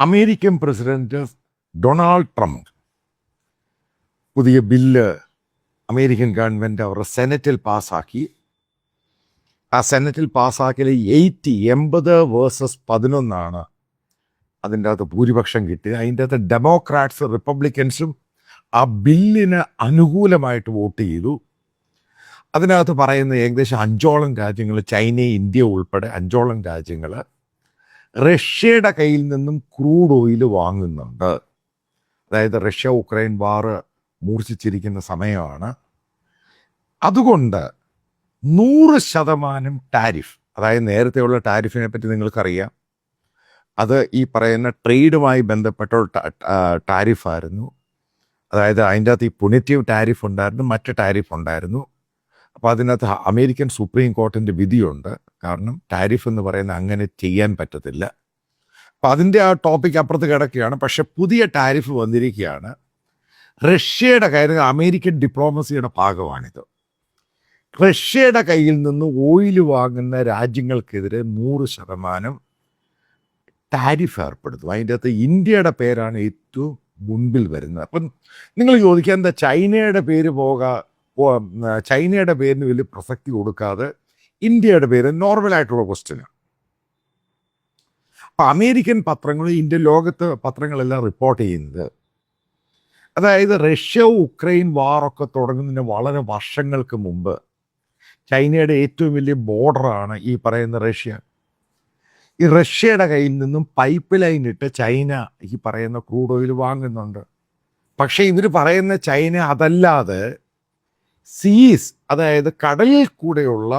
American president Donald Trump പുതിയ bill American government അവരുടെ സെനറ്റിൽ പാസ്സാക്കി. ആ സെനറ്റിൽ പാസ്സാക്കിയ 80 വേഴ്സസ് 11 അതിൻ്റെ അകത്ത് ഭൂരിപക്ഷം കിട്ടി. അതിൻ്റെ അകത്ത് ഡെമോക്രാറ്റ്സ് റിപ്പബ്ലിക്കൻസും ആ ബില്ലിന് അനുകൂലമായിട്ട് വോട്ട് ചെയ്തു. അതിനകത്ത് പറയുന്ന ഏകദേശം 5ഓളം രാജ്യങ്ങൾ, ചൈന, ഇന്ത്യ ഉൾപ്പെടെ 5ഓളം രാജ്യങ്ങൾ റഷ്യയുടെ കയ്യിൽ നിന്നും ക്രൂഡ് ഓയിൽ വാങ്ങുന്നുണ്ട്. അതായത് റഷ്യ ഉക്രൈൻ വാർ മൂർച്ഛിച്ചിരിക്കുന്ന സമയമാണ്. അതുകൊണ്ട് 100% ടാരിഫ്, അതായത് നേരത്തെയുള്ള ടാരിഫിനെ പറ്റി നിങ്ങൾക്കറിയാം, അത് ഈ പറയുന്ന ട്രേഡുമായി ബന്ധപ്പെട്ട ടാരിഫായിരുന്നു. അതായത് അതിൻ്റെ അകത്ത് ഈ പുനറ്റീവ് ടാരിഫ് ഉണ്ടായിരുന്നു, മറ്റ് ടാരിഫ് ഉണ്ടായിരുന്നു. അപ്പോൾ അതിനകത്ത് അമേരിക്കൻ സുപ്രീം കോർട്ടിൻ്റെ വിധിയുണ്ട്. കാരണം ടാരിഫ് എന്ന് പറയുന്നത് അങ്ങനെ ചെയ്യാൻ പറ്റത്തില്ല. അപ്പം അതിൻ്റെ ആ ടോപ്പിക് അപ്പുറത്ത് കിടക്കുകയാണ്. പക്ഷെ പുതിയ ടാരിഫ് വന്നിരിക്കുകയാണ്. റഷ്യയുടെ കാര്യം അമേരിക്കൻ ഡിപ്ലോമസിയുടെ ഭാഗമാണിത്. റഷ്യയുടെ കയ്യിൽ നിന്ന് ഓയിൽ വാങ്ങുന്ന രാജ്യങ്ങൾക്കെതിരെ 100% ടാരിഫ് ഏർപ്പെടുത്തും. അതിൻ്റെ അകത്ത് ഇന്ത്യയുടെ പേരാണ് ഏറ്റവും മുൻപിൽ വരുന്നത്. അപ്പം നിങ്ങൾ ചോദിക്കുക, എന്താ ചൈനയുടെ പേരിന് വലിയ പ്രസക്തി കൊടുക്കാതെ ഇന്ത്യയുടെ പേര്? നോർമലായിട്ടുള്ള ക്വസ്റ്റ്യനാണ്. അപ്പം അമേരിക്കൻ പത്രങ്ങളും ഇന്ത്യ ലോകത്ത് പത്രങ്ങളെല്ലാം റിപ്പോർട്ട് ചെയ്യുന്നത്, അതായത് റഷ്യ ഉക്രൈൻ വാറൊക്കെ തുടങ്ങുന്നതിന് വളരെ വർഷങ്ങൾക്ക് മുമ്പ് ചൈനയുടെ ഏറ്റവും വലിയ ബോർഡറാണ് ഈ പറയുന്ന റഷ്യ. ഈ റഷ്യയുടെ കയ്യിൽ നിന്നും പൈപ്പ് ലൈൻ ഇട്ട് ചൈന ഈ പറയുന്ന ക്രൂഡ് ഓയിൽ വാങ്ങുന്നുണ്ട്. പക്ഷേ ഇവർ പറയുന്ന ചൈന അതല്ലാതെ സീസ്, അതായത് കടലിൽ കൂടെയുള്ള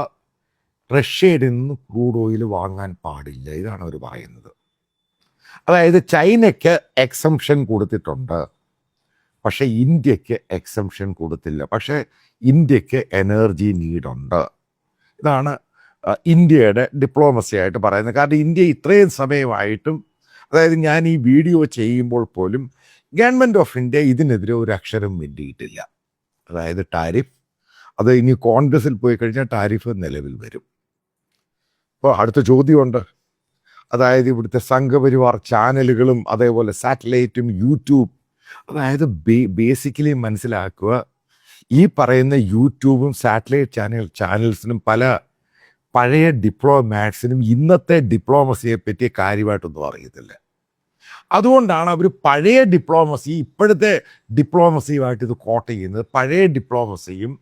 റഷ്യയുടെ നിന്ന് ക്രൂഡ് ഓയിൽ വാങ്ങാൻ പാടില്ല. ഇതാണ് അവർ പറയുന്നത്. അതായത് ചൈനയ്ക്ക് എക്സംഷൻ കൊടുത്തിട്ടുണ്ട്, പക്ഷേ ഇന്ത്യക്ക് എക്സംഷൻ കൊടുത്തില്ല. പക്ഷേ ഇന്ത്യക്ക് എനർജി നീഡുണ്ട്. ഇതാണ് ഇന്ത്യയുടെ ഡിപ്ലോമസി ആയിട്ട് പറയുന്നത്. കാരണം ഇന്ത്യ ഇത്രയും സമയമായിട്ടും, അതായത് ഞാൻ ഈ വീഡിയോ ചെയ്യുമ്പോൾ പോലും ഗവൺമെൻറ് ഓഫ് ഇന്ത്യ ഇതിനെതിരെ ഒരു അക്ഷരം മിണ്ടിയിട്ടില്ല. അതായത് ടാരിഫ്, അത് ഇനി കോൺഗ്രസിൽ പോയി കഴിഞ്ഞാൽ ടാരിഫ് നിലവിൽ വരും. അപ്പോൾ അടുത്ത ചോദ്യമുണ്ട്. അതായത് ഇവിടുത്തെ സംഘപരിവാർ ചാനലുകളും അതേപോലെ സാറ്റലൈറ്റും യൂട്യൂബ്, അതായത് ബേസിക്കലി മനസ്സിലാക്കുക, ഈ പറയുന്ന യൂട്യൂബും സാറ്റലൈറ്റ് ചാനൽസിനും പല പഴയ ഡിപ്ലോമാറ്റ്സിനും ഇന്നത്തെ ഡിപ്ലോമസിയെ പറ്റി കാര്യമായിട്ടൊന്നും അറിയത്തില്ല. അതുകൊണ്ടാണ് അവർ പഴയ ഡിപ്ലോമസി ഇപ്പോഴത്തെ ഡിപ്ലോമസിയുമായിട്ട് ഇത് കോട്ട് ചെയ്യുന്നത്. പഴയ ഡിപ്ലോമസിയും,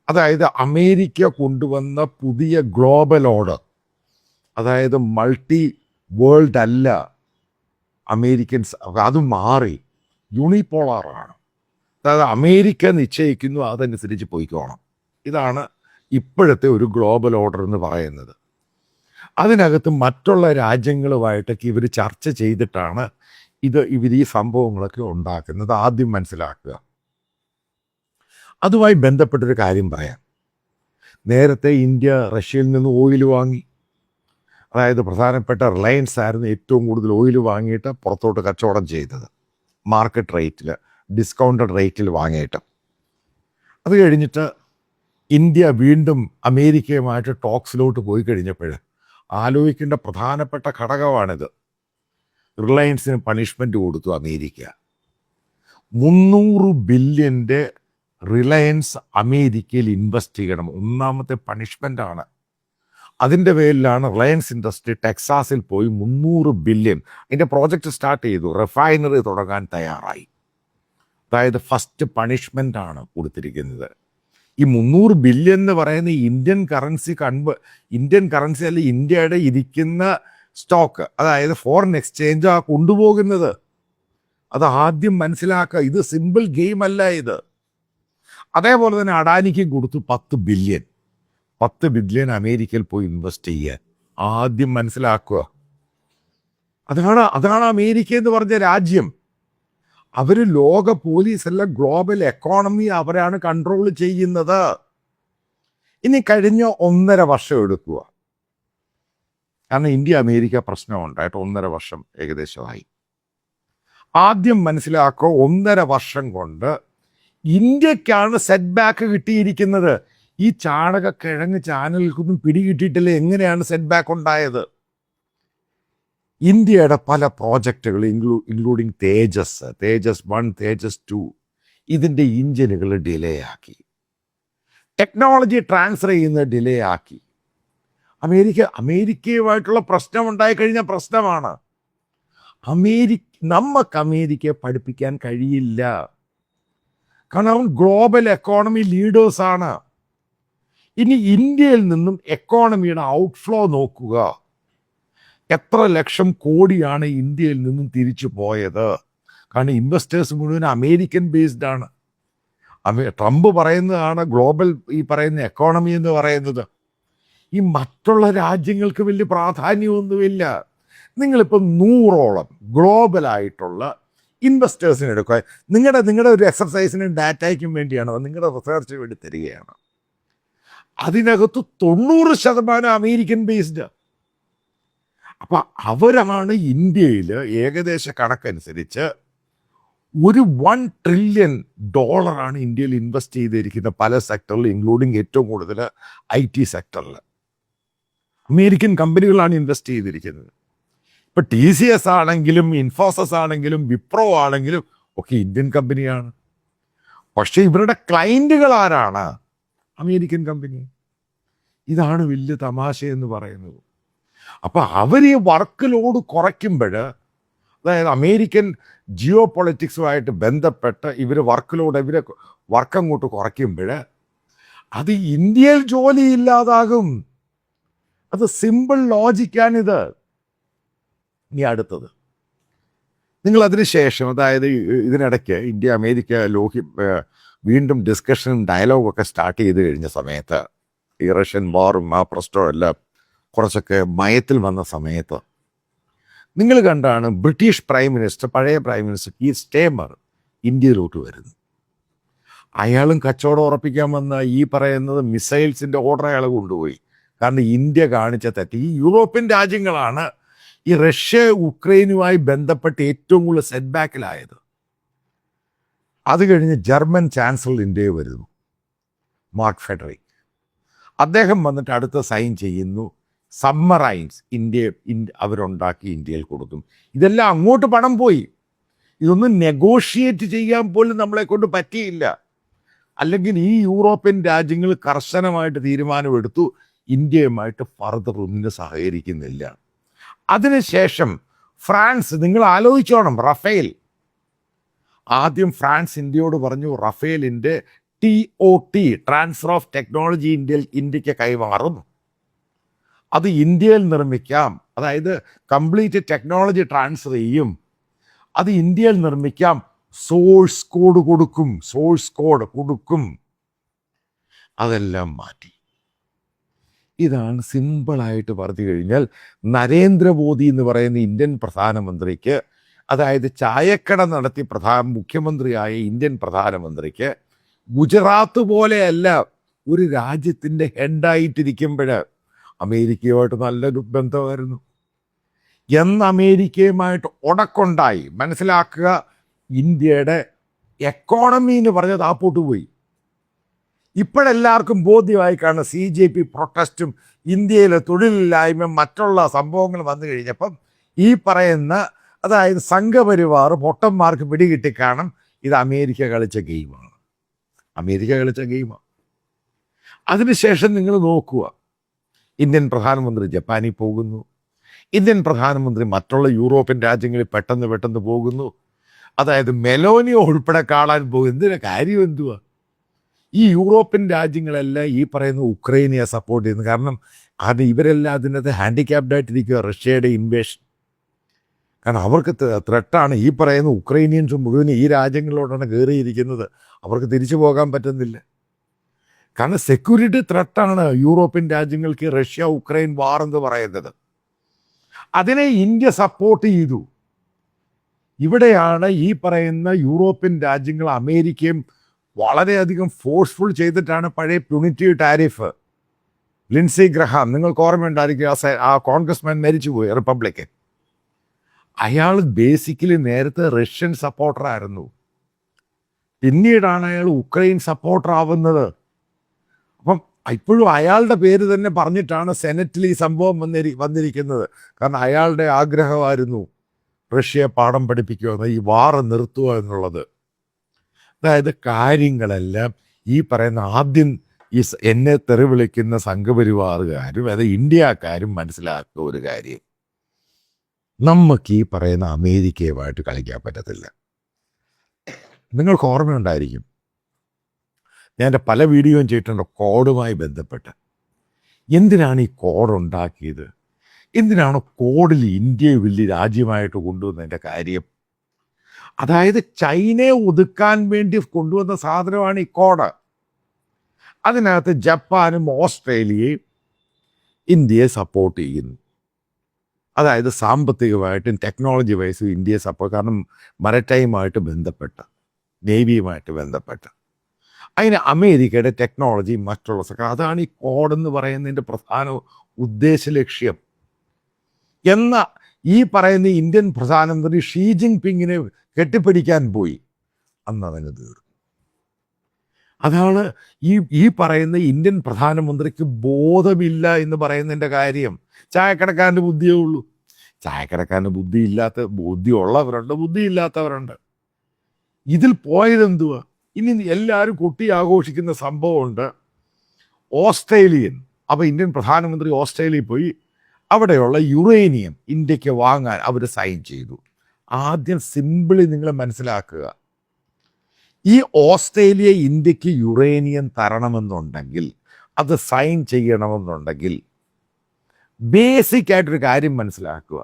അതായത് അമേരിക്ക കൊണ്ടുവന്ന പുതിയ ഗ്ലോബൽ ഓർഡർ, അതായത് മൾട്ടി വേൾഡ് അല്ല അമേരിക്കൻസ്, അത് മാറി യൂണിപോളാറാണ്. അതായത് അമേരിക്ക നിശ്ചയിക്കുന്നു, അതനുസരിച്ച് പോയിക്കോണം. ഇതാണ് ഇപ്പോഴത്തെ ഒരു ഗ്ലോബൽ ഓർഡർ എന്ന് പറയുന്നത്. അതിനകത്ത് മറ്റുള്ള രാജ്യങ്ങളുമായിട്ടൊക്കെ ഇവർ ചർച്ച ചെയ്തിട്ടാണ് ഇവർ ഈ സംഭവങ്ങളൊക്കെ ഉണ്ടാക്കുന്നത്. ആദ്യം മനസ്സിലാക്കുക. അതുമായി ബന്ധപ്പെട്ടൊരു കാര്യം പറയാം. നേരത്തെ ഇന്ത്യ റഷ്യയിൽ നിന്ന് ഓയിൽ വാങ്ങി. അതായത് പ്രധാനപ്പെട്ട റിലയൻസ് ആയിരുന്നു ഏറ്റവും കൂടുതൽ ഓയിൽ വാങ്ങിയിട്ട് പുറത്തോട്ട് കച്ചവടം ചെയ്തത്, മാർക്കറ്റ് റേറ്റിൽ, ഡിസ്കൗണ്ടഡ് റേറ്റിൽ വാങ്ങിയിട്ട്. അത് കഴിഞ്ഞിട്ട് ഇന്ത്യ വീണ്ടും അമേരിക്കയുമായിട്ട് ടോക്സിലോട്ട് പോയി കഴിഞ്ഞപ്പോൾ ആലോചിക്കേണ്ട പ്രധാനപ്പെട്ട ഘടകമാണിത്. റിലയൻസിന് പണിഷ്മെൻറ്റ് കൊടുത്തു അമേരിക്ക. 300 ബില്യൻ്റെ റിലയൻസ് അമേരിക്കയിൽ ഇൻവെസ്റ്റ് ചെയ്യണം. ഒന്നാമത്തെ പണിഷ്മെൻ്റാണ്. അതിൻ്റെ പേരിലാണ് റിലയൻസ് ഇൻഡസ്ട്രി ടെക്സാസിൽ പോയി 300 ബില്യൺ, അതിൻ്റെ പ്രോജക്റ്റ് സ്റ്റാർട്ട് ചെയ്തു, റിഫൈനറി തുടങ്ങാൻ തയ്യാറായി. അതായത് ഫസ്റ്റ് പണിഷ്മെൻ്റാണ് കൊടുത്തിരിക്കുന്നത്. ഈ 300 ബില്യൺ എന്ന് പറയുന്ന ഇന്ത്യൻ കറൻസി അല്ല, ഇന്ത്യയുടെ ഇരിക്കുന്ന സ്റ്റോക്ക്, അതായത് ഫോറിൻ എക്സ്ചേഞ്ചാ കൊണ്ടുപോകുന്നത്. അത് ആദ്യം മനസ്സിലാക്കുക. ഇത് സിമ്പിൾ ഗെയിം അല്ല ഇത്. അതേപോലെ തന്നെ അഡാനിക്കും കൊടുത്തു 10 ബില്യൺ അമേരിക്കയിൽ പോയി ഇൻവെസ്റ്റ് ചെയ്യാൻ. ആദ്യം മനസ്സിലാക്കുക. അതാണ് അമേരിക്ക എന്ന് പറഞ്ഞ രാജ്യം. അവർ ലോക പോലീസല്ല, ഗ്ലോബൽ എക്കോണമി അവരാണ് കൺട്രോൾ ചെയ്യുന്നത്. ഇനി കഴിഞ്ഞ 1.5 വർഷം എടുക്കുക. കാരണം ഇന്ത്യ അമേരിക്ക പ്രശ്നം ഉണ്ടായിട്ട് 1.5 വർഷം ഏകദേശമായി. ആദ്യം മനസ്സിലാക്കുക, 1.5 വർഷം കൊണ്ട് ഇന്ത്യക്കാണ് സെറ്റ് ബാക്ക് കിട്ടിയിരിക്കുന്നത്. ഈ ചാണകക്കിഴങ്ങ് ചാനലുകൾക്കൊന്നും പിടികിട്ടിയിട്ടില്ല എങ്ങനെയാണ് സെറ്റ് ബാക്ക് ഉണ്ടായത്. ഇന്ത്യയുടെ പല പ്രോജക്റ്റുകൾ ഇൻക്ലൂഡിങ് തേജസ് 1, തേജസ് 2 ഇതിൻ്റെ ഇഞ്ചിനുകൾ ഡിലേ ആക്കി, ടെക്നോളജി ട്രാൻസ്ഫർ ചെയ്യുന്നത് ഡിലേ ആക്കി. അമേരിക്കയുമായിട്ടുള്ള പ്രശ്നം ഉണ്ടായിക്കഴിഞ്ഞ പ്രശ്നമാണ്. നമുക്ക് അമേരിക്കയെ പഠിപ്പിക്കാൻ കഴിയില്ല. കാരണം ഗ്ലോബൽ എക്കോണമി ലീഡേഴ്സാണ്. ഇനി ഇന്ത്യയിൽ നിന്നും എക്കോണമിയുടെ ഔട്ട്ഫ്ലോ നോക്കുക. എത്ര ലക്ഷം കോടിയാണ് ഇന്ത്യയിൽ നിന്നും തിരിച്ചു പോയത്? കാരണം ഇൻവെസ്റ്റേഴ്സ് മുഴുവൻ അമേരിക്കൻ ബേസ്ഡ് ആണ്. ട്രംപ് പറയുന്നതാണ് ഗ്ലോബൽ ഈ പറയുന്ന എക്കോണമി എന്ന് പറയുന്നത്. ഈ മറ്റുള്ള രാജ്യങ്ങൾക്ക് വലിയ പ്രാധാന്യമൊന്നുമില്ല. നിങ്ങളിപ്പോൾ 100ഓളം ഗ്ലോബലായിട്ടുള്ള ഇൻവെസ്റ്റേഴ്സിനെ എടുക്കുക. നിങ്ങളുടെ ഒരു എക്സർസൈസിനും ഡാറ്റയ്ക്കും വേണ്ടിയാണ്, നിങ്ങളുടെ റിസർച്ച് വേണ്ടി തരികയാണ്. അതിനകത്ത് 90% അമേരിക്കൻ ബേസ്ഡ്. അപ്പം അവരാണ് ഇന്ത്യയിൽ ഏകദേശ കണക്കനുസരിച്ച് ഒരു $1 ട്രില്യൺ ഇന്ത്യയിൽ ഇൻവെസ്റ്റ് ചെയ്തിരിക്കുന്ന പല സെക്ടറിൽ, ഇൻക്ലൂഡിങ് ഏറ്റവും കൂടുതൽ IT സെക്ടറിൽ അമേരിക്കൻ കമ്പനികളാണ് ഇൻവെസ്റ്റ് ചെയ്തിരിക്കുന്നത്. ഇപ്പം TCS ആണെങ്കിലും ഇൻഫോസിസ് ആണെങ്കിലും വിപ്രോ ആണെങ്കിലും ഒക്കെ ഇന്ത്യൻ കമ്പനിയാണ്. പക്ഷേ ഇവരുടെ ക്ലയൻറ്റുകൾ ആരാണ്? American company. ഇതാണ് വലിയ തമാശയെന്ന് പറയുന്നത്. അപ്പോൾ അവർ ഈ വർക്ക് ലോഡ് കുറയ്ക്കുമ്പോൾ, അതായത് അമേരിക്കൻ ജിയോ പൊളിറ്റിക്സുമായിട്ട് ബന്ധപ്പെട്ട് ഇവർ വർക്ക് അങ്ങോട്ട് കുറയ്ക്കുമ്പോൾ അത് ഇന്ത്യയിൽ ജോലിയില്ലാതാകും. അത് സിമ്പിൾ ലോജിക്കാണിത്. ഇനി അടുത്തത്, നിങ്ങൾ അതിന് ശേഷം, അതായത് ഇതിനിടയ്ക്ക് ഇന്ത്യ അമേരിക്ക വീണ്ടും ഡിസ്കഷനും ഡയലോഗൊക്കെ സ്റ്റാർട്ട് ചെയ്ത് കഴിഞ്ഞ സമയത്ത്, ഈ റഷ്യൻ വാറും ആ പ്രശ്നവും എല്ലാം കുറച്ചൊക്കെ മയത്തിൽ വന്ന സമയത്ത് നിങ്ങൾ കണ്ടാണ് ബ്രിട്ടീഷ് പഴയ പ്രൈം മിനിസ്റ്റർ കീർ സ്റ്റേമർ ഇന്ത്യയിലോട്ട് വരുന്നു. അയാളും കച്ചവടം ഉറപ്പിക്കാൻ വന്ന ഈ പറയുന്നത് മിസൈൽസിൻ്റെ ഓർഡർ അയാൾ കൊണ്ടുപോയി. കാരണം ഇന്ത്യ കാണിച്ച തെറ്റ്. ഈ യൂറോപ്യൻ രാജ്യങ്ങളാണ് ഈ റഷ്യ ഉക്രൈനുമായി ബന്ധപ്പെട്ട് ഏറ്റവും കൂടുതൽ സെറ്റ് ബാക്കിലായത്. അത് കഴിഞ്ഞ് ജർമ്മൻ ചാൻസലർ ഇന്ത്യയിൽ വരുന്നു, മാർക്ക് ഫെഡറിക്. അദ്ദേഹം വന്നിട്ട് അടുത്ത സൈൻ ചെയ്യുന്നു, സബ്മറൈൻസ് അവരുണ്ടാക്കി ഇന്ത്യയിൽ കൊടുക്കും. ഇതെല്ലാം അങ്ങോട്ട് പണം പോയി. ഇതൊന്നും നെഗോഷിയേറ്റ് ചെയ്യാൻ പോലും നമ്മളെ കൊണ്ട് പറ്റിയില്ല. അല്ലെങ്കിൽ ഈ യൂറോപ്യൻ രാജ്യങ്ങൾ കർശനമായിട്ട് തീരുമാനമെടുത്തു, ഇന്ത്യയുമായിട്ട് ഫർദർ ഒന്നിനും സഹകരിക്കുന്നില്ല. അതിനുശേഷം ഫ്രാൻസ്, നിങ്ങൾ ആലോചിച്ചോണം, റഫേൽ. ആദ്യം ഫ്രാൻസ് ഇന്ത്യയോട് പറഞ്ഞു റഫേലിൻ്റെ TOT, ട്രാൻസ്ഫർ ഓഫ് ടെക്നോളജി, ഇന്ത്യക്ക് കൈമാറും. അത് ഇന്ത്യയിൽ നിർമ്മിക്കാം, അതായത് കംപ്ലീറ്റ് ടെക്നോളജി ട്രാൻസ്ഫർ ചെയ്യും, അത് ഇന്ത്യയിൽ നിർമ്മിക്കാം, സോഴ്സ് കോഡ് കൊടുക്കും. അതെല്ലാം മാറ്റി. ഇതാണ് സിമ്പിളായിട്ട് പറഞ്ഞു കഴിഞ്ഞാൽ നരേന്ദ്രമോദി എന്ന് പറയുന്ന ഇന്ത്യൻ പ്രധാനമന്ത്രിക്ക്, അതായത് ചായക്കട നടത്തി മുഖ്യമന്ത്രിയായ ഇന്ത്യൻ പ്രധാനമന്ത്രിക്ക് ഗുജറാത്ത് പോലെയല്ല ഒരു രാജ്യത്തിൻ്റെ ഹെഡായിട്ടിരിക്കുമ്പോൾ അമേരിക്കയുമായിട്ട് നല്ലൊരു ബന്ധമായിരുന്നു. അമേരിക്കയുമായിട്ട് ഉടക്കുണ്ടായി. മനസ്സിലാക്കുക, ഇന്ത്യയുടെ എക്കോണമി എന്ന് പറഞ്ഞത് താപ്പോട്ട് പോയി. ഇപ്പോഴെല്ലാവർക്കും ബോധ്യമായി കാണുന്ന CJP പ്രൊട്ടസ്റ്റും ഇന്ത്യയിലെ തൊഴിലില്ലായ്മ മറ്റുള്ള സംഭവങ്ങൾ വന്നു കഴിഞ്ഞപ്പം ഈ പറയുന്ന, അതായത് സംഘപരിവാർ പൊട്ടന്മാർക്ക് പിടികിട്ടിക്കാണും ഇത് അമേരിക്ക കളിച്ച ഗെയിമാണ്. അതിനുശേഷം നിങ്ങൾ നോക്കുക, ഇന്ത്യൻ പ്രധാനമന്ത്രി ജപ്പാനിൽ പോകുന്നു, ഇന്ത്യൻ പ്രധാനമന്ത്രി മറ്റുള്ള യൂറോപ്യൻ രാജ്യങ്ങളിൽ പെട്ടെന്ന് പോകുന്നു. അതായത് മെലോനിയ ഉൾപ്പെടെ കാണാൻ പോകും. എന്തിനാ കാര്യം എന്തുവാ? ഈ യൂറോപ്യൻ രാജ്യങ്ങളെല്ലാം ഈ പറയുന്ന ഉക്രൈനെ സപ്പോർട്ട് ചെയ്യുന്നു. കാരണം ഇവരെല്ലാം അതിനകത്ത് ഹാൻഡിക്യാപ്ഡായിട്ടിരിക്കുക, റഷ്യയുടെ ഇൻവേഷൻ. കാരണം അവർക്ക് ത്രെട്ടാണ്. ഈ പറയുന്ന ഉക്രൈനിയൻസ് മുഴുവൻ ഈ രാജ്യങ്ങളിലോട്ടാണ് കയറിയിരിക്കുന്നത്. അവർക്ക് തിരിച്ചു പോകാൻ പറ്റുന്നില്ല. കാരണം സെക്യൂരിറ്റി ത്രെട്ടാണ് യൂറോപ്യൻ രാജ്യങ്ങൾക്ക് റഷ്യ ഉക്രൈൻ വാർ എന്ന് പറയുന്നത്. അതിനെ ഇന്ത്യ സപ്പോർട്ട് ചെയ്തു. ഇവിടെയാണ് ഈ പറയുന്ന യൂറോപ്യൻ രാജ്യങ്ങൾ അമേരിക്കയും വളരെയധികം ഫോഴ്സ്ഫുൾ ചെയ്തിട്ടാണ് പഴയ പ്യൂണിറ്റീവ് ടാരിഫ്. ലിൻസി ഗ്രഹാം, നിങ്ങൾക്ക് ഓർമ്മയുണ്ടായിരിക്കും, ആ കോൺഗ്രസ്മാൻ മരിച്ചുപോയി, റിപ്പബ്ലിക്കൻ. അയാൾ ബേസിക്കലി നേരത്തെ റഷ്യൻ സപ്പോർട്ടറായിരുന്നു. പിന്നീടാണ് അയാൾ ഉക്രൈൻ സപ്പോർട്ടർ ആവുന്നത്. അപ്പം ഇപ്പോഴും അയാളുടെ പേര് തന്നെ പറഞ്ഞിട്ടാണ് സെനറ്റിൽ ഈ സംഭവം വന്നിരിക്കുന്നത്. കാരണം അയാളുടെ ആഗ്രഹമായിരുന്നു റഷ്യയെ പാഠം പഠിപ്പിക്കുക, ഈ വാർ നിർത്തുക എന്നുള്ളത്. അതായത് കാര്യങ്ങളെല്ലാം ഈ പറയുന്ന ആദ്യം എന്നെ തെറി വിളിക്കുന്ന സംഘപരിവാറുകാരും അത് ഇന്ത്യക്കാരും മനസ്സിലാക്കുക ഒരു കാര്യം, നമുക്ക് ഈ പറയുന്ന അമേരിക്കയുമായിട്ട് കളിക്കാൻ പറ്റത്തില്ല. നിങ്ങൾക്ക് ഓർമ്മയുണ്ടായിരിക്കും, ഞാൻ എൻ്റെ പല വീഡിയോയും ചെയ്തിട്ടുണ്ട് കോഡുമായി ബന്ധപ്പെട്ട്. എന്തിനാണ് ഈ കോഡ് ഉണ്ടാക്കിയത്? എന്തിനാണ് കോഡിൽ ഇന്ത്യയെ വലിയ രാജ്യമായിട്ട് കൊണ്ടുവന്നതിൻ്റെ കാര്യം? അതായത് ചൈനയെ ഒതുക്കാൻ വേണ്ടി കൊണ്ടുവന്ന സാധനമാണ് ഈ കോഡ്. അതിനകത്ത് ജപ്പാനും ഓസ്ട്രേലിയയും ഇന്ത്യയെ സപ്പോർട്ട് ചെയ്യുന്നു. അതായത് സാമ്പത്തികമായിട്ടും ടെക്നോളജി വൈസും ഇന്ത്യയെ സപ്പോർട്ട്, കാരണം മരറ്റൈമായിട്ട് ബന്ധപ്പെട്ട, നേവിയുമായിട്ട് ബന്ധപ്പെട്ട. അതിന് അമേരിക്കയുടെ ടെക്നോളജി മറ്റുള്ള അതാണ് ഈ കോഡെന്ന് പറയുന്നതിൻ്റെ പ്രധാന ഉദ്ദേശ ലക്ഷ്യം. എന്ന ഈ പറയുന്ന ഇന്ത്യൻ പ്രധാനമന്ത്രി ഷീ ജിൻ പിങ്ങിനെ കെട്ടിപ്പിടിക്കാൻ പോയി, അന്ന് അതങ്ങ് തീർന്നു. അതാണ് ഈ പറയുന്ന ഇന്ത്യൻ പ്രധാനമന്ത്രിക്ക് ബോധമില്ല എന്ന് പറയുന്നതിൻ്റെ കാര്യം. ചായക്കടക്കാരൻ്റെ ബുദ്ധിയേ ഉള്ളൂ. ചായക്കടക്കാരൻ്റെ ബുദ്ധിയുള്ളവരുണ്ട്, ബുദ്ധിയില്ലാത്തവരുണ്ട്. ഇതിൽ പോയതെന്തുവാ? ഇനി എല്ലാവരും കൊട്ടി ആഘോഷിക്കുന്ന സംഭവമുണ്ട്. ഓസ്ട്രേലിയൻ, അപ്പോൾ ഇന്ത്യൻ പ്രധാനമന്ത്രി ഓസ്ട്രേലിയയിൽ പോയി അവിടെയുള്ള യുറേനിയം ഇന്ത്യക്ക് വാങ്ങാൻ അവർ സൈൻ ചെയ്തു. ആദ്യം സിമ്പിളി നിങ്ങൾ മനസ്സിലാക്കുക, ഈ ഓസ്ട്രേലിയ ഇന്ത്യക്ക് യുറേനിയം തരണമെന്നുണ്ടെങ്കിൽ, അത് സൈൻ ചെയ്യണമെന്നുണ്ടെങ്കിൽ ബേസിക് ആയിട്ടൊരു കാര്യം മനസ്സിലാക്കുക.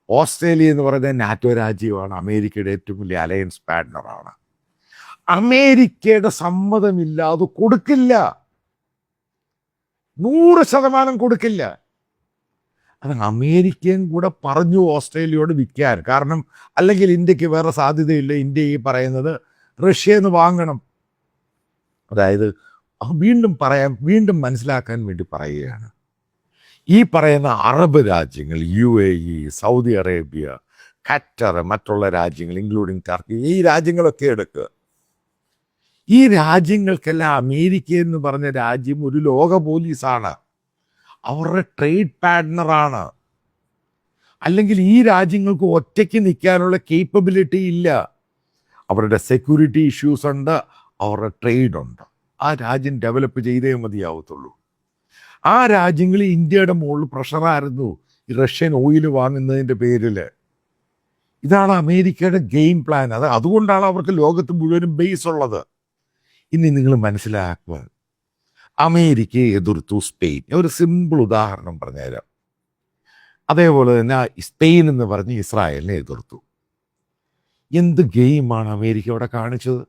ഓസ്ട്രേലിയ എന്ന് പറയുന്നത് നാറ്റോ രാജ്യമാണ്, അമേരിക്കയുടെ ഏറ്റവും വലിയ അലയൻസ് പാർട്ട്ണറാണ്. അമേരിക്കയുടെ സമ്മതമില്ലാതെ കൊടുക്കില്ല, 100% കൊടുക്കില്ല. അത് അമേരിക്കയും കൂടെ പറഞ്ഞു ഓസ്ട്രേലിയയോട് വിൽക്കാൻ. കാരണം അല്ലെങ്കിൽ ഇന്ത്യക്ക് വേറെ സാധ്യതയില്ല. ഇന്ത്യ ഈ പറയുന്നത് റഷ്യയിൽ നിന്ന് വാങ്ങണം. അതായത് വീണ്ടും മനസ്സിലാക്കാൻ വേണ്ടി പറയുകയാണ്. ഈ പറയുന്ന അറബ് രാജ്യങ്ങൾ, UAE, സൗദി അറേബ്യ, ഖത്തർ, മറ്റുള്ള രാജ്യങ്ങൾ ഇൻക്ലൂഡിങ് ടർക്കി, ഈ രാജ്യങ്ങളൊക്കെ എടുക്കുക. ഈ രാജ്യങ്ങൾക്കെല്ലാം അമേരിക്ക എന്ന് പറഞ്ഞ രാജ്യം ഒരു ലോക പോലീസാണ്, അവരുടെ ട്രേഡ് പാർട്ട്ണറാണ്. അല്ലെങ്കിൽ ഈ രാജ്യങ്ങൾക്ക് ഒറ്റയ്ക്ക് നിൽക്കാനുള്ള കേപ്പബിലിറ്റി ഇല്ല. അവരുടെ സെക്യൂരിറ്റി ഇഷ്യൂസ് ഉണ്ട്, അവരുടെ ട്രേഡ് ഉണ്ട്. ആ രാജ്യം ഡെവലപ്പ് ചെയ്തേ മതിയാവത്തുള്ളൂ. ആ രാജ്യങ്ങളിൽ ഇന്ത്യയുടെ മുകളിൽ പ്രഷറായിരുന്നു ഈ റഷ്യൻ ഓയിൽ വാങ്ങുന്നതിൻ്റെ പേരിൽ. ഇതാണ് അമേരിക്കയുടെ ഗെയിം പ്ലാൻ. അതുകൊണ്ടാണ് അവർക്ക് ലോകത്ത് മുഴുവനും ബേസ് ഉള്ളത്. ഇനി നിങ്ങൾ മനസ്സിലാക്കുക, അമേരിക്കയെ എതിർത്തു സ്പെയിൻ. ഒരു സിമ്പിൾ ഉദാഹരണം പറഞ്ഞുതരാം. അതേപോലെ തന്നെ സ്പെയിൻ എന്ന് പറഞ്ഞ് ഇസ്രായേലിനെ എതിർത്തു. എന്ത് ഗെയിമാണ് അമേരിക്ക അവിടെ കാണിച്ചത്?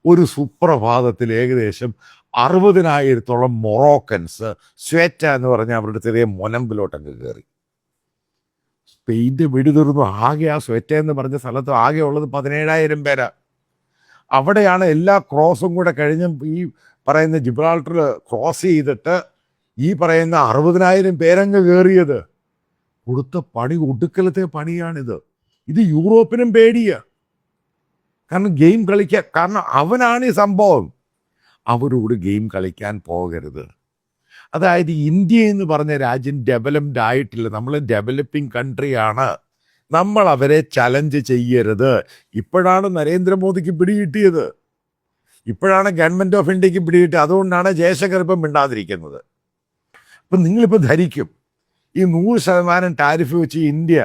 ഒരു സുപ്രഭാതത്തിൽ ഏകദേശം 60,000-ഓളം മൊറോക്കൻസ് സ്വെറ്റ എന്ന് പറഞ്ഞ അവരുടെ ചെറിയ മൊനമ്പിലോട്ടങ്ങ് കയറി. സ്പെയിൻ്റെ വെടിതീർന്നു. ആകെ ആ സ്വെറ്റ എന്ന് പറഞ്ഞ സ്ഥലത്ത് ആകെ ഉള്ളത് 17,000 പേരാ. അവിടെയാണ് എല്ലാ ക്രോസും കൂടെ കഴിഞ്ഞ് ഈ പറയുന്ന ജിബ്രാൾട്ടർ ക്രോസ് ചെയ്തിട്ട് ഈ പറയുന്ന 60,000 പേരങ്ങ് കയറിയത്. കൊടുത്ത പണി ഒടുക്കലത്തെ പണിയാണിത്. ഇത് യൂറോപ്പിനും പേടിയാ. കാരണം ഗെയിം കളിക്കാൻ, കാരണം അവനാണ് ഈ സംഭവം. അവരോട് ഗെയിം കളിക്കാൻ പോകരുത്. അതായത് ഇന്ത്യ എന്ന് പറഞ്ഞ രാജ്യം ഡെവലപ്ഡ് ആയിട്ടില്ല, നമ്മൾ ഡെവലപ്പിംഗ് കൺട്രിയാണ്. നമ്മൾ അവരെ ചലഞ്ച് ചെയ്യരുത്. ഇപ്പോഴാണ് നരേന്ദ്രമോദിക്ക് പിടികിട്ടിയത്, ഇപ്പോഴാണ് ഗവൺമെൻറ് ഓഫ് ഇന്ത്യക്ക് പിടികിട്ടിയത്. അതുകൊണ്ടാണ് ജയശങ്കർ ഇപ്പം മിണ്ടാതിരിക്കുന്നത്. അപ്പം നിങ്ങളിപ്പോൾ ധരിക്കും ഈ 100% ടാരിഫ് വെച്ച് ഇന്ത്യ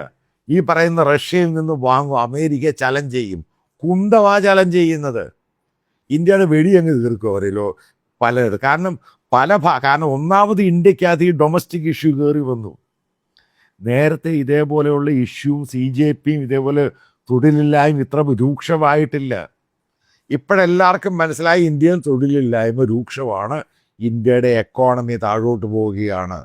ഈ പറയുന്ന റഷ്യയിൽ നിന്ന് വാങ്ങും, അമേരിക്കയെ ചലഞ്ച് ചെയ്യും. കുന്തവാ ചലഞ്ച് ചെയ്യുന്നത്. ഇന്ത്യയുടെ വെടി അങ്ങ് തീർക്കും അവരിലോ പലത്. കാരണം ഒന്നാമത് ഇന്ത്യക്കകത്ത് ഈ ഡൊമസ്റ്റിക് ഇഷ്യൂ കയറി വന്നു. നേരത്തെ ഇതേപോലെയുള്ള ഇഷ്യൂവും CJPയും ഇതേപോലെ തൊഴിലില്ലായ്മ ഇത്ര രൂക്ഷമായിട്ടില്ല. ഇപ്പോഴെല്ലാവർക്കും മനസ്സിലായി ഇന്ത്യൻ തൊഴിലില്ലായ്മ രൂക്ഷമാണ്, ഇന്ത്യയുടെ എക്കോണമി താഴോട്ട് പോവുകയാണ്.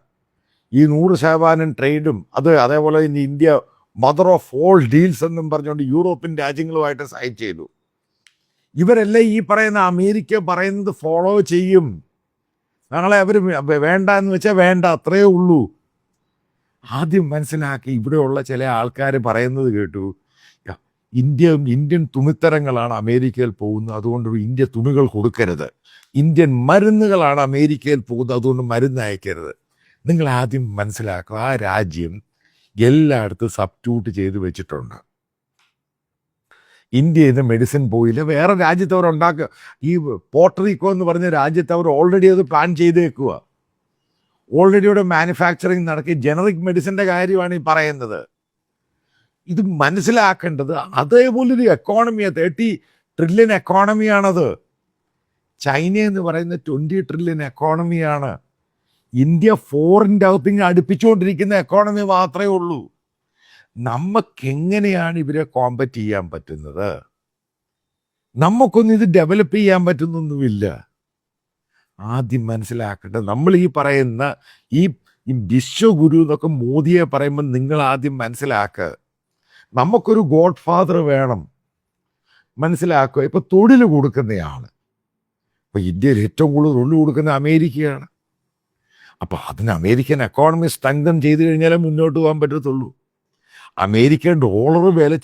ഈ 100% ട്രേഡും അതേപോലെ ഇനി India mother of all deals എന്നും പറഞ്ഞുകൊണ്ട് യൂറോപ്യൻ രാജ്യങ്ങളുമായിട്ട് സൈൻ ചെയ്തു. ഇവരെല്ലാം ഈ പറയുന്ന അമേരിക്ക പറയുന്നത് ഫോളോ ചെയ്യും. ഞങ്ങളെ അവർ വേണ്ട എന്ന് വെച്ചാൽ വേണ്ട, അത്രയേ ഉള്ളൂ. ആദ്യം മനസ്സിലാക്കി. ഇവിടെയുള്ള ചില ആൾക്കാർ പറയുന്നത് കേട്ടു, ഇന്ത്യൻ തുണിത്തരങ്ങളാണ് അമേരിക്കയിൽ പോകുന്നത്, അതുകൊണ്ട് ഇന്ത്യ തുണികൾ കൊടുക്കരുത്. ഇന്ത്യൻ മരുന്നുകളാണ് അമേരിക്കയിൽ പോകുന്നത്, അതുകൊണ്ട് മരുന്ന് അയക്കരുത്. നിങ്ങൾ ആദ്യം മനസ്സിലാക്കുക, ആ രാജ്യം എല്ലായിടത്തും സബ്സ്റ്റിറ്റ്യൂട്ട് ചെയ്ത് വെച്ചിട്ടുണ്ട്. ഇന്ത്യയിൽ നിന്ന് മെഡിസിൻ പോയില്ല, വേറെ രാജ്യത്ത് അവർ ഉണ്ടാക്കുക. ഈ പോർട്ടറിക്കോ എന്ന് പറഞ്ഞ രാജ്യത്ത് അവർ ഓൾറെഡി അത് പ്ലാൻ ചെയ്തേക്കുക. ഓൾറെഡി ഇവിടെ മാനുഫാക്ചറിങ് നടക്കി. ജനറിക് മെഡിസിൻ്റെ കാര്യമാണ് ഈ പറയുന്നത്. ഇത് മനസ്സിലാക്കേണ്ടത് അതേപോലൊരു എക്കോണമിയാണ്. 30 ട്രില്യൺ എക്കോണമിയാണത്. ചൈന എന്ന് പറയുന്ന 20 ട്രില്യൺ എക്കോണമിയാണ്. ഇന്ത്യ 4ൻ്റെ അകത്ത് അടുപ്പിച്ചുകൊണ്ടിരിക്കുന്ന എക്കോണമി മാത്രമേ ഉള്ളൂ. നമുക്കെങ്ങനെയാണ് ഇവരെ കോമ്പറ്റ് ചെയ്യാൻ പറ്റുന്നത്? നമുക്കൊന്നും ഇത് ഡെവലപ്പ് ചെയ്യാൻ പറ്റുന്നൊന്നുമില്ല. ആദ്യം മനസ്സിലാക്കേണ്ടത്, നമ്മൾ ഈ പറയുന്ന ഈ വിശ്വഗുരു എന്നൊക്കെ മോദിയെ പറയുമ്പോൾ നിങ്ങൾ ആദ്യം മനസ്സിലാക്കുക, നമുക്കൊരു ഗോഡ് ഫാദർ വേണം. മനസ്സിലാക്കുക. ഇപ്പൊ തൊഴിൽ കൊടുക്കുന്നയാൾ, ഇപ്പൊ ഇന്ത്യയിൽ ഏറ്റവും കൂടുതൽ തൊഴിൽ കൊടുക്കുന്ന അമേരിക്കയാണ്. അപ്പൊ അതിന് അമേരിക്കൻ എക്കോണമി സ്ട്രെങ്തൻ ചെയ്ത് കഴിഞ്ഞാലേ മുന്നോട്ട് പോകാൻ പറ്റത്തുള്ളൂ. അമേരിക്കൻ ഡോളർ വില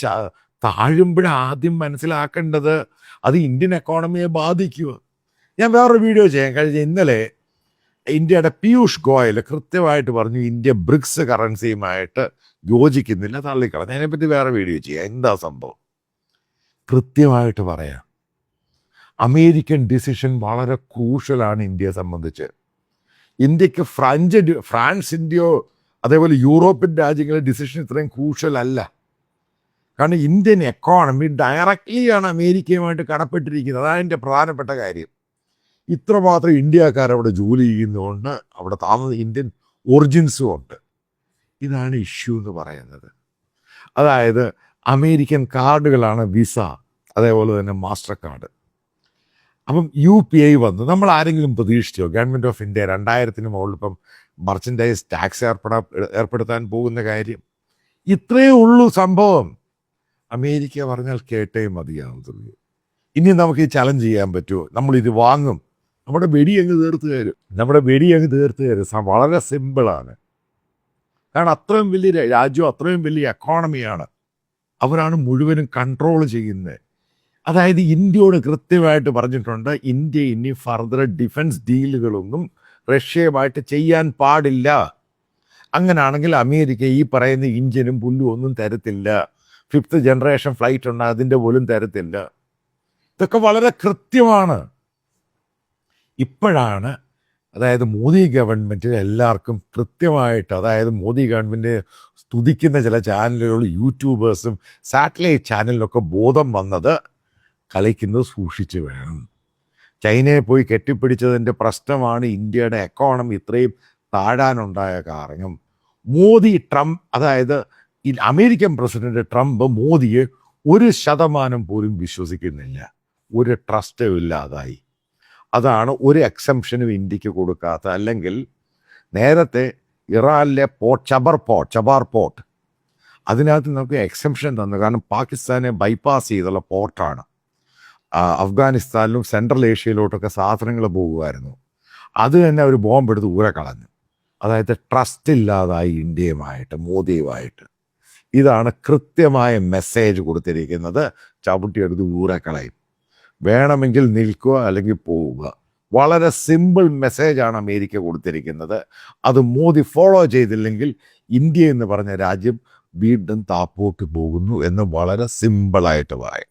താഴുമ്പോഴാദ്യം മനസ്സിലാക്കേണ്ടത് അത് ഇന്ത്യൻ എക്കോണമിയെ ബാധിക്കുക. ഞാൻ വേറൊരു വീഡിയോ ചെയ്യാൻ കഴിഞ്ഞ ഇന്നലെ ഇന്ത്യയുടെ പീയൂഷ് ഗോയൽ കൃത്യമായിട്ട് പറഞ്ഞു, ഇന്ത്യ ബ്രിക്സ് കറൻസിയുമായിട്ട് യോജിക്കുന്നില്ല, തള്ളിക്കളഞ്ഞു. അതിനെപ്പറ്റി വേറെ വീഡിയോ ചെയ്യാം. എന്താ സംഭവം കൃത്യമായിട്ട് പറയാം. അമേരിക്കൻ ഡിസിഷൻ വളരെ ക്രൂഷ്യലാണ് ഇന്ത്യയെ സംബന്ധിച്ച്. ഇന്ത്യക്ക് ഫ്രാൻസിൻ്റെയോ അതേപോലെ യൂറോപ്യൻ രാജ്യങ്ങളുടെ ഡിസിഷൻ ഇത്രയും ക്രൂഷ്യൽ അല്ല. കാരണം ഇന്ത്യൻ എക്കോണമി ഡയറക്റ്റ്ലിയാണ് അമേരിക്കയുമായിട്ട് കടപ്പെട്ടിരിക്കുന്നത്. അതാണ് എൻ്റെ പ്രധാനപ്പെട്ട കാര്യം. ഇത്രമാത്രം ഇന്ത്യക്കാരവിടെ ജോലി ചെയ്യുന്നതുകൊണ്ട് അവിടെ ഇന്ത്യൻ ഒറിജിൻസും ഉണ്ട്. ഇതാണ് ഇഷ്യൂ എന്ന് പറയുന്നത്. അതായത് അമേരിക്കൻ കാർഡുകളാണ് വിസ, അതേപോലെ തന്നെ മാസ്റ്റർ കാർഡ്. അപ്പം UPI വന്നു. നമ്മൾ ആരെങ്കിലും പ്രതീക്ഷിച്ചോ ഗവൺമെൻറ് ഓഫ് ഇന്ത്യ 2000-ന് മുകളിൽ ഇപ്പം മർച്ചൻഡൈസ് ടാക്സ് ഏർപ്പെടുത്താൻ പോകുന്ന കാര്യം? ഇത്രയേ ഉള്ളൂ സംഭവം. അമേരിക്ക പറഞ്ഞാൽ കേട്ടേ മതിയാവുന്നുള്ളൂ. ഇനി നമുക്ക് ഈ ചലഞ്ച് ചെയ്യാൻ പറ്റുമോ? നമ്മളിത് വാങ്ങും, നമ്മുടെ വെടി അങ്ങ് തീർത്ത് തരും. വളരെ സിമ്പിളാണ്. കാരണം അത്രയും വലിയ രാജ്യം, അത്രയും വലിയ എക്കോണമിയാണ്. അവരാണ് മുഴുവനും കൺട്രോൾ ചെയ്യുന്നത്. അതായത് ഇന്ത്യയോട് കൃത്യമായിട്ട് പറഞ്ഞിട്ടുണ്ട്, ഇന്ത്യ ഇനി ഫർദർ ഡിഫൻസ് ഡീലുകളൊന്നും റഷ്യയുമായിട്ട് ചെയ്യാൻ പാടില്ല. അങ്ങനാണെങ്കിൽ അമേരിക്ക ഈ പറയുന്ന ഇഞ്ചിനും പുല്ലും ഒന്നും തരത്തില്ല. 5th ജനറേഷൻ ഫ്ലൈറ്റ് ഉണ്ട്, അതിൻ്റെ പോലും തരത്തില്ല. ഇതൊക്കെ വളരെ കൃത്യമാണ്. ഇപ്പോഴാണ് അതായത് മോദി ഗവൺമെൻറ്റിന് എല്ലാവർക്കും കൃത്യമായിട്ട്, അതായത് മോദി ഗവൺമെൻറ് സ്തുതിക്കുന്ന ചില ചാനലുകളും യൂട്യൂബേഴ്സും സാറ്റലൈറ്റ് ചാനലിലൊക്കെ ബോധം വന്നത്, കളിക്കുന്നത് സൂക്ഷിച്ച് വേണം. ചൈനയെ പോയി കെട്ടിപ്പിടിച്ചതിൻ്റെ പ്രശ്നമാണ് ഇന്ത്യയുടെ എക്കോണമി ഇത്രയും താഴാനുണ്ടായ കാരണം. അതായത് ഈ അമേരിക്കൻ പ്രസിഡന്റ് ട്രംപ് മോദിയെ 1% പോലും വിശ്വസിക്കുന്നില്ല. ഒരു ട്രസ്റ്റും ഇല്ലാതായി. അതാണ് ഒരു എക്സംഷനും ഇന്ത്യക്ക് കൊടുക്കാത്ത. അല്ലെങ്കിൽ നേരത്തെ ഇറാനിലെ ചബാർ പോർട്ട് അതിനകത്ത് നമുക്ക് എക്സംഷൻ തന്നു. കാരണം പാകിസ്ഥാനെ ബൈപ്പാസ് ചെയ്തുള്ള പോർട്ടാണ്. അഫ്ഗാനിസ്ഥാനിലും സെൻട്രൽ ഏഷ്യയിലോട്ടൊക്കെ സാധനങ്ങൾ പോകുമായിരുന്നു. അത് തന്നെ ഒരു ബോംബെടുത്ത് ഊരെ കളഞ്ഞു. അതായത് ട്രസ്റ്റ് ഇല്ലാതായി ഇന്ത്യയുമായിട്ട്, മോദിയുമായിട്ട്. ഇതാണ് കൃത്യമായ മെസ്സേജ് കൊടുത്തിരിക്കുന്നത്. ചവിട്ടിയെടുത്ത് ഊരെ കളയും. വേണമെങ്കിൽ നിൽക്കുക, അല്ലെങ്കിൽ പോവുക. വളരെ സിമ്പിൾ മെസ്സേജാണ് അമേരിക്ക കൊടുത്തിരിക്കുന്നത്. അത് മോദി ഫോളോ ചെയ്തില്ലെങ്കിൽ ഇന്ത്യ എന്ന് പറഞ്ഞ രാജ്യം വീണ്ടും താപ്പോട്ട് പോകുന്നു എന്ന് വളരെ സിമ്പിളായിട്ട് പറയാം.